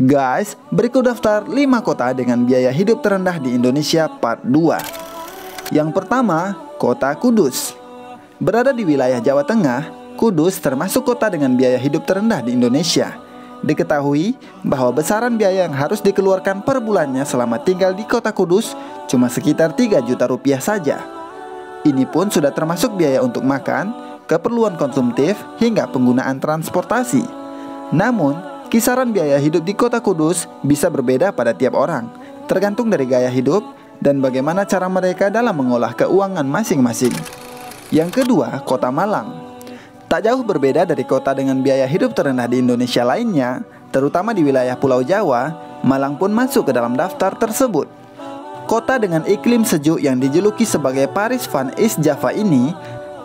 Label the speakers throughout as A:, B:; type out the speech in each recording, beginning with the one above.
A: Guys, berikut daftar 5 kota dengan biaya hidup terendah di Indonesia part 2. Yang pertama, Kota Kudus. Berada di wilayah Jawa Tengah, Kudus termasuk kota dengan biaya hidup terendah di Indonesia. Diketahui bahwa besaran biaya yang harus dikeluarkan per bulannya selama tinggal di Kota Kudus cuma sekitar 3 juta rupiah saja. Ini pun sudah termasuk biaya untuk makan, keperluan konsumtif, hingga penggunaan transportasi. Namun, kisaran biaya hidup di Kota Kudus bisa berbeda pada tiap orang, tergantung dari gaya hidup dan bagaimana cara mereka dalam mengolah keuangan masing-masing. Yang kedua, Kota Malang. Tak jauh berbeda dari kota dengan biaya hidup terendah di Indonesia lainnya, terutama di wilayah Pulau Jawa, Malang pun masuk ke dalam daftar tersebut. Kota dengan iklim sejuk yang dijuluki sebagai Paris van East Java ini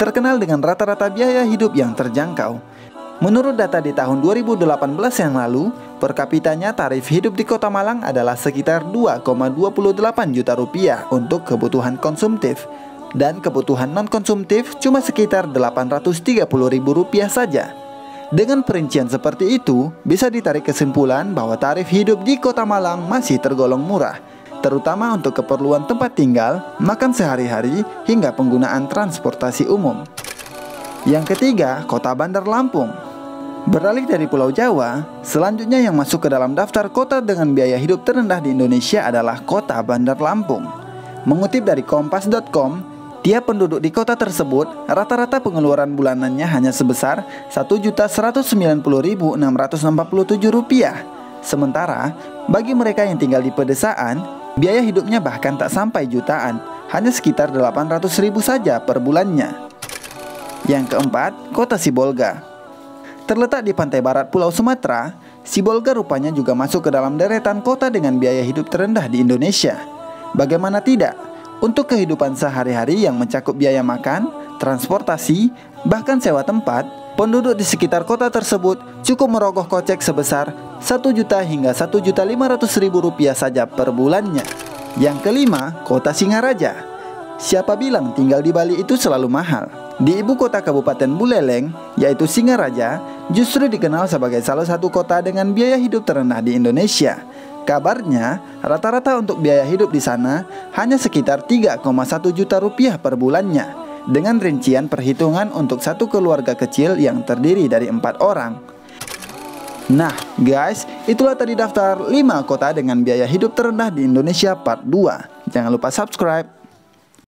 A: terkenal dengan rata-rata biaya hidup yang terjangkau. Menurut data di tahun 2018 yang lalu, per kapitanya tarif hidup di Kota Malang adalah sekitar 2,28 juta rupiah untuk kebutuhan konsumtif, dan kebutuhan non-konsumtif cuma sekitar 830 ribu rupiah saja. Dengan perincian seperti itu, bisa ditarik kesimpulan bahwa tarif hidup di Kota Malang masih tergolong murah, terutama untuk keperluan tempat tinggal, makan sehari-hari, hingga penggunaan transportasi umum. Yang ketiga, Kota Bandar Lampung. Beralih dari Pulau Jawa, selanjutnya yang masuk ke dalam daftar kota dengan biaya hidup terendah di Indonesia adalah Kota Bandar Lampung. Mengutip dari kompas.com, tiap penduduk di kota tersebut rata-rata pengeluaran bulanannya hanya sebesar Rp1.190.647. Sementara, bagi mereka yang tinggal di pedesaan, biaya hidupnya bahkan tak sampai jutaan, hanya sekitar 800.000 saja per bulannya. Yang keempat, Kota Sibolga. Terletak di pantai barat Pulau Sumatera, Sibolga rupanya juga masuk ke dalam deretan kota dengan biaya hidup terendah di Indonesia. Bagaimana tidak? Untuk kehidupan sehari-hari yang mencakup biaya makan, transportasi, bahkan sewa tempat, penduduk di sekitar kota tersebut cukup merogoh kocek sebesar 1 juta hingga 1.500.000 rupiah saja per bulannya. Yang kelima, Kota Singaraja. Siapa bilang tinggal di Bali itu selalu mahal? Di ibu kota Kabupaten Buleleng, yaitu Singaraja, justru dikenal sebagai salah satu kota dengan biaya hidup terendah di Indonesia. Kabarnya, rata-rata untuk biaya hidup di sana hanya sekitar 3,1 juta rupiah per bulannya, dengan rincian perhitungan untuk satu keluarga kecil yang terdiri dari 4 orang. Nah guys, itulah tadi daftar 5 kota dengan biaya hidup terendah di Indonesia part 2. Jangan lupa subscribe.